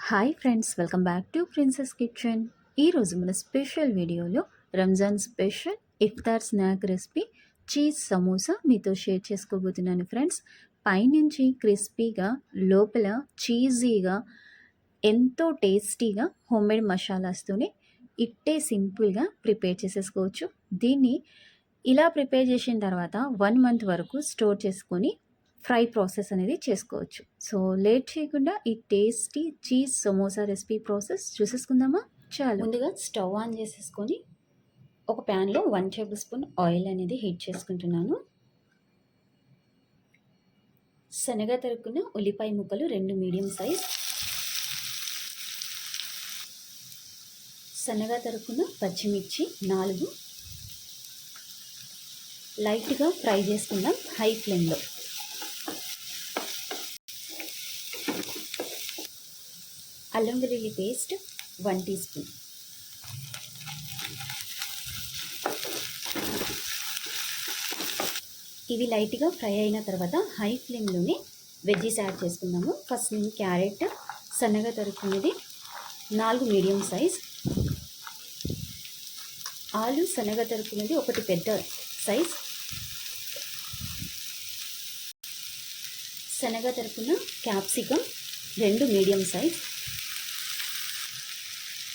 Hi friends, welcome back to princess kitchen. ఈరోజు మన special వీడియోలో రంజాన్ స్పెషల్ ఇఫ్తార్ స్నాక్ రెసిపీ చీజ్ సమోసా మీతో షేర్ చేసుకోబోతున్నాను ఫ్రెండ్స్. పైనుంచి క్రిస్పీగా, లోపల చీజీగా, ఎంతో టేస్టీగా హోమ్మేడ్ మసాలాస్తోనే ఇట్టే సింపుల్గా ప్రిపేర్ చేసేసుకోవచ్చు. దీన్ని ఇలా ప్రిపేర్ చేసిన తర్వాత 1 మంత్ వరకు స్టోర్ చేసుకొని ఫ్రై ప్రాసెస్ అనేది చేసుకోవచ్చు. సో లేట్ చేయకుండా ఈ tasty cheese samosa recipe process చూసేసుకుందామా? చాలు. ముందుగా స్టవ్ ఆన్ చేసేసుకొని ఒక ప్యాన్లో 1 టేబుల్ స్పూన్ ఆయిల్ అనేది హీట్ చేసుకుంటున్నాను. శనగ తరుక్కున్న ఉల్లిపాయ ముక్కలు 2 మీడియం సైజ్, సన్నగా తరుక్కున్న పచ్చిమిర్చి 4 లైట్గా ఫ్రై చేసుకుందాం హై ఫ్లేమ్లో. అల్లం వెల్లుల్లి పేస్ట్ 1 టీ స్పూన్, ఇవి లైట్గా ఫ్రై అయిన తర్వాత హై ఫ్లేమ్లోనే వెజ్జీస్ యాడ్ చేసుకుందాము. ఫస్ట్ నేను క్యారెట్ సన్నగా తరుక్కున్నది 4 మీడియం సైజ్, ఆలు సన్నగా తరుక్కున్నది 1 పెద్ద సైజ్, సన్నగా తరుక్కున్న క్యాప్సికమ్ 2 మీడియం సైజ్,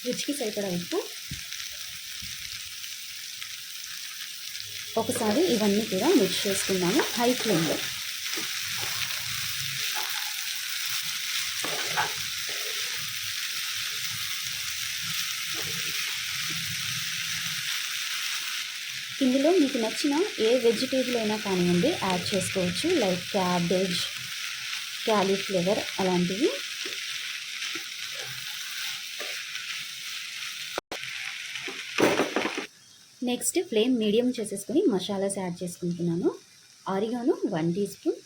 రుచికి సరిపడా ఉప్పు. ఒకసారి ఇవన్నీ కూడా మిక్స్ చేసుకుందాము హై ఫ్లేమ్లో. ఇందులో మీకు నచ్చిన ఏ వెజిటేబుల్ అయినా కానివ్వండి యాడ్ చేసుకోవచ్చు, లైక్ క్యాబేజ్, క్యాలీఫ్లవర్ అలాంటివి. నెక్స్ట్ ఫ్లేమ్ మీడియం చేసేసుకొని మసాలాస్ యాడ్ చేసుకుంటున్నాను. Oregano 1 teaspoon,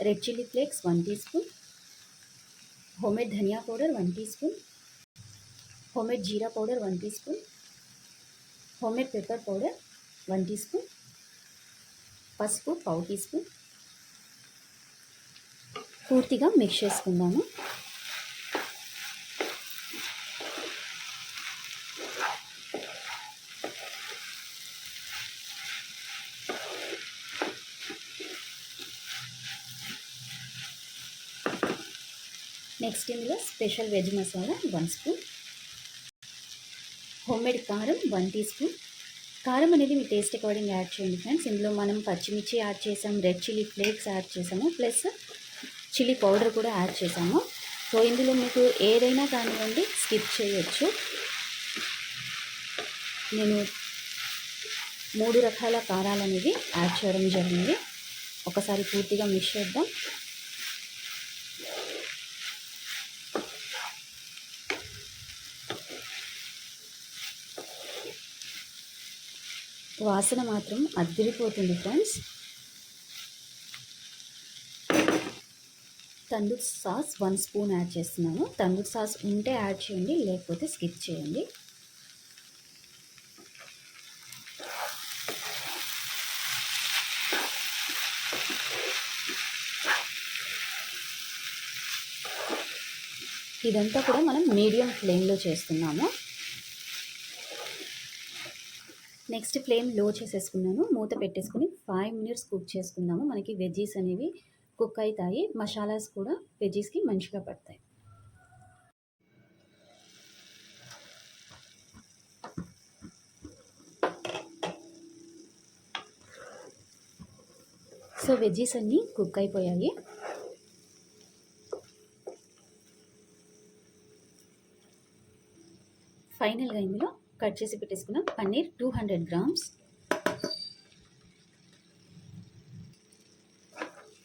red chilli flakes 1 teaspoon, homemade dhania powder 1 teaspoon, homemade jeera powder 1 teaspoon, homemade pepper powder 1 teaspoon, పసుపు 1/2 టీ స్పూన్. పూర్తిగా mix చేసుకుందాము. Next ఇందులో special veg masala 1 spoon, homemade కారం 1 teaspoon. కారం అనేది మీ taste according add చేయండి friends. ఇందులో మనం పచ్చిమిర్చి యాడ్ చేసాం, రెడ్ చిల్లీ ఫ్లేక్స్ యాడ్ చేసాము, ప్లస్ చిల్లీ పౌడర్ కూడా యాడ్ చేసాము. సో ఇందులో మీకు ఏదైనా కానివ్వండి స్కిప్ చేయొచ్చు. నేను 3 రకాల కారాలు అనేది యాడ్ చేయడం జరిగింది. ఒకసారి పూర్తిగా మిక్స్ చేద్దాం. వాసన మాత్రం అద్దిరిపోతుంది friends. Tandoor sauce 1 spoon add చేస్తున్నాను. తందూర్ సాస్ ఉంటే యాడ్ చేయండి, లేకపోతే స్కిప్ చేయండి. ఇదంతా కూడా మనం మీడియం ఫ్లేమ్లో చేస్తున్నాము. నెక్స్ట్ ఫ్లేమ్ లో చేసేసుకున్నాను. మూత పెట్టేసుకుని 5 మినిట్స్ కుక్ చేసుకుందాము. మనకి వెజ్జీస్ అనేవి కుక్ అవుతాయి, మసాలాస్ కూడా వెజ్జీస్కి మంచిగా పడతాయి. సో వెజ్జీస్ అన్నీ కుక్ అయిపోయాయి. ఫైనల్గా ఇందులో కట్ చేసి పెట్టేసుకున్న పన్నీర్ 200 గ్రామ్స్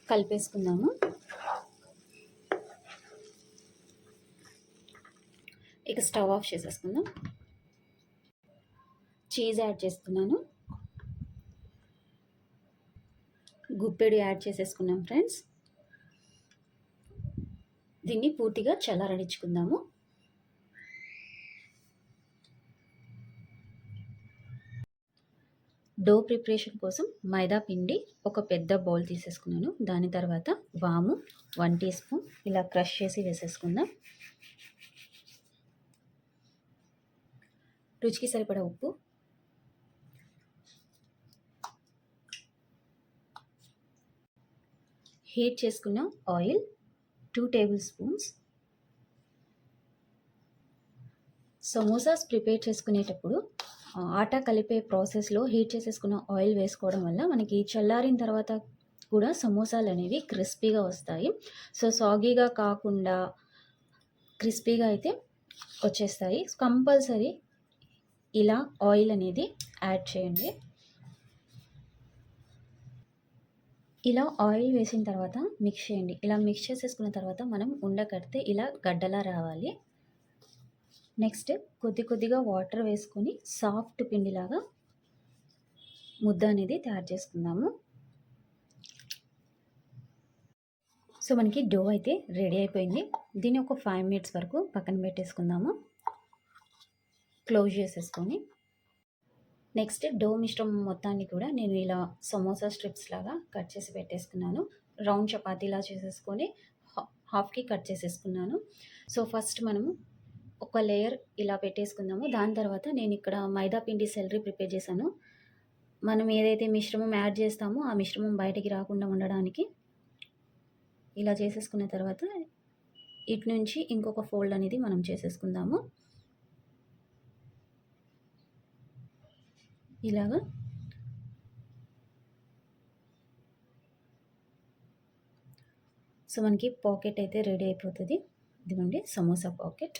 కలిపేసుకుందాము. ఇక స్టవ్ ఆఫ్ చేసేసుకుందాం. చీజ్ యాడ్ చేస్తున్నాను. గుప్పెడు యాడ్ చేసేసుకున్నాం ఫ్రెండ్స్. దీన్ని పూర్తిగా చల్లారనిచ్చుకుందాము. డో ప్రిపరేషన్ కోసం మైదా పిండి ఒక పెద్ద బౌల్ తీసేసుకున్నాను. దాని తర్వాత వాము 1 టీ స్పూన్ ఇలా క్రష్ చేసి వేసేసుకుందాం. రుచికి సరిపడా ఉప్పు, హీట్ చేసుకున్న oil 2 table spoons. Samosas prepare చేసుకునేటప్పుడు ఆటా కలిపే ప్రాసెస్లో హీట్ చేసేసుకున్న ఆయిల్ వేసుకోవడం వల్ల మనకి చల్లారిన తర్వాత కూడా సమోసాలు అనేవి క్రిస్పీగా వస్తాయి. సో సాగీగా కాకుండా క్రిస్పీగా అయితే వచ్చేస్తాయి. కంపల్సరీ ఇలా ఆయిల్ అనేది యాడ్ చేయండి. ఇలా ఆయిల్ వేసిన తర్వాత మిక్స్ చేయండి. ఇలా మిక్స్ చేసేసుకున్న తర్వాత మనం ఉండకడితే ఇలా గడ్డలా రావాలి. నెక్స్ట్ కొద్దిగా వాటర్ వేసుకొని సాఫ్ట్ పిండిలాగా ముద్ద అనేది తయారు చేసుకుందాము. సో మనకి డో అయితే రెడీ అయిపోయింది. దీన్ని ఒక 5 మినిట్స్ వరకు పక్కన పెట్టేసుకుందాము, క్లోజ్ చేసేసుకొని. నెక్స్ట్ డో మిశ్రమం మొత్తాన్ని కూడా నేను ఇలా సమోసా స్ట్రిప్స్ లాగా కట్ చేసి పెట్టేసుకున్నాను. రౌండ్ చపాతీలా చేసేసుకొని హాఫ్కి కట్ చేసేసుకున్నాను. సో ఫస్ట్ మనము ఒక లేయర్ ఇలా పెట్టేసుకుందాము. దాని తర్వాత నేను ఇక్కడ మైదా పిండి సెలరీ ప్రిపేర్ చేశాను. మనం ఏదైతే మిశ్రమం యాడ్ చేస్తామో ఆ మిశ్రమం బయటికి రాకుండా ఉండడానికి ఇలా చేసేసుకున్న తర్వాత ఇటు నుంచి ఇంకొక ఫోల్డ్ అనేది మనం చేసేసుకుందాము. ఇలాగా సో మనకి పాకెట్ అయితే రెడీ అయిపోతుంది. ఇదిగోండి సమోసా పాకెట్.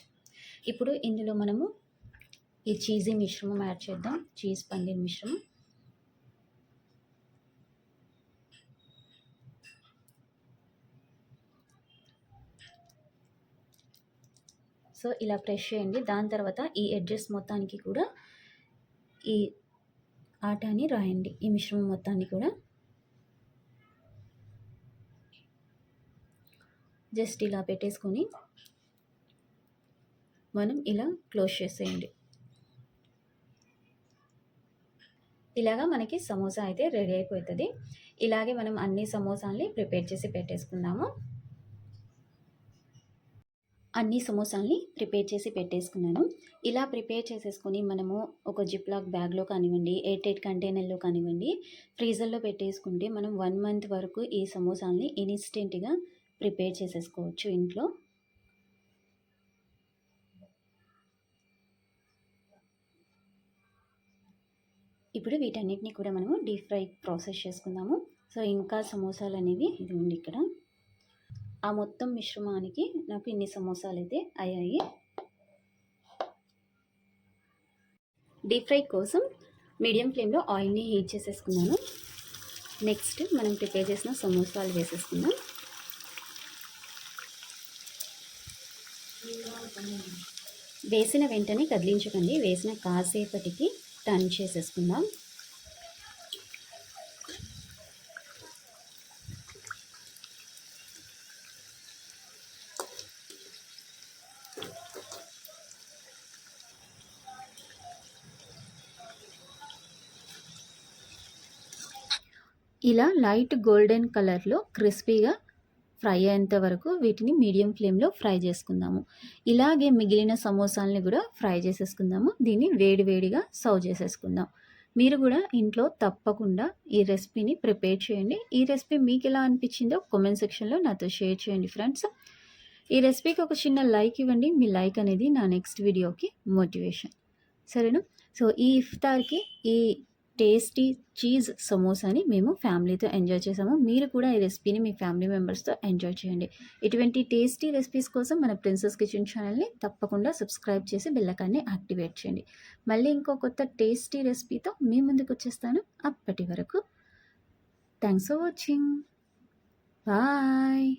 ఇప్పుడు ఇందులో మనము ఈ చీజీ మిశ్రమం యాడ్ చేద్దాం. చీజ్ పన్నీర్ మిశ్రమం. సో ఇలా ప్రెస్ చేయండి. దాని తర్వాత ఈ ఎడ్జెస్ మొత్తానికి కూడా ఈ ఆటాని రాయండి. ఈ మిశ్రమం మొత్తాన్ని కూడా జస్ట్ ఇలా పెట్టేసుకొని మనం ఇలా క్లోజ్ చేసేయండి. ఇలాగా మనకి సమోసా అయితే రెడీ అయిపోతుంది. ఇలాగే మనం అన్ని సమోసాల్ని ప్రిపేర్ చేసి పెట్టేసుకుందాము. అన్ని సమోసాల్ని ప్రిపేర్ చేసి పెట్టేసుకున్నాను. ఇలా ప్రిపేర్ చేసేసుకొని మనము ఒక జిప్లాక్ బ్యాగ్లో కానివ్వండి, ఎయిర్ టైట్ కంటైనర్లో కానివ్వండి, ఫ్రీజర్లో పెట్టేసుకుంటే మనం 1 మంత్ వరకు ఈ సమోసాల్ని ఇన్స్టెంట్గా ప్రిపేర్ చేసేసుకోవచ్చు ఇంట్లో. ఇప్పుడు వీటన్నిటిని కూడా మనము డీప్ ఫ్రై ప్రాసెస్ చేసుకుందాము. సో ఇంకా సమోసాలు అనేవి ఇది ఉంది ఇక్కడ. ఆ మొత్తం మిశ్రమానికి నాకు ఇన్ని సమోసాలు అయితే అయ్యాయి. డీప్ ఫ్రై కోసం మీడియం ఫ్లేమ్లో ఆయిల్ని హీట్ చేసేసుకున్నాను. నెక్స్ట్ మనం ప్రిపేర్ చేసిన సమోసాలు వేసేసుకుందాం. వేసిన వెంటనే కదిలించకండి. వేసిన కాసేపటికి టర్న్ చేసేసుకుందాం. ఇలా లైట్ గోల్డెన్ కలర్లో క్రిస్పీగా ఫ్రై అయ్యేంత వరకు వీటిని మీడియం ఫ్లేమ్లో ఫ్రై చేసుకుందాము. ఇలాగే మిగిలిన సమోసాలని కూడా ఫ్రై చేసేసుకుందాము. దీన్ని వేడివేడిగా సర్వ్ చేసేసుకుందాం. మీరు కూడా ఇంట్లో తప్పకుండా ఈ రెసిపీని ప్రిపేర్ చేయండి. ఈ రెసిపీ మీకు ఎలా అనిపించిందో కామెంట్ సెక్షన్లో నాతో షేర్ చేయండి ఫ్రెండ్స్. ఈ రెసిపీకి ఒక చిన్న లైక్ ఇవ్వండి. మీ లైక్ అనేది నా నెక్స్ట్ వీడియోకి మోటివేషన్, సరేనా? సో ఈ ఇఫ్తార్కి ఈ టేస్టీ చీజ్ సమోసాని మేము ఫ్యామిలీతో ఎంజాయ్ చేసాము. మీరు కూడా ఈ రెసిపీని మీ ఫ్యామిలీ మెంబర్స్తో ఎంజాయ్ చేయండి. ఇటువంటి టేస్టీ రెసిపీస్ కోసం మన ప్రిన్సెస్ కిచెన్ ఛానల్ని తప్పకుండా సబ్స్క్రైబ్ చేసి బెల్ ఐకాన్ని యాక్టివేట్ చేయండి. మళ్ళీ ఇంకో కొత్త టేస్టీ రెసిపీతో మీ ముందుకు వచ్చేస్తాను. అప్పటి వరకు థ్యాంక్స్ ఫర్ వాచింగ్. బాయ్.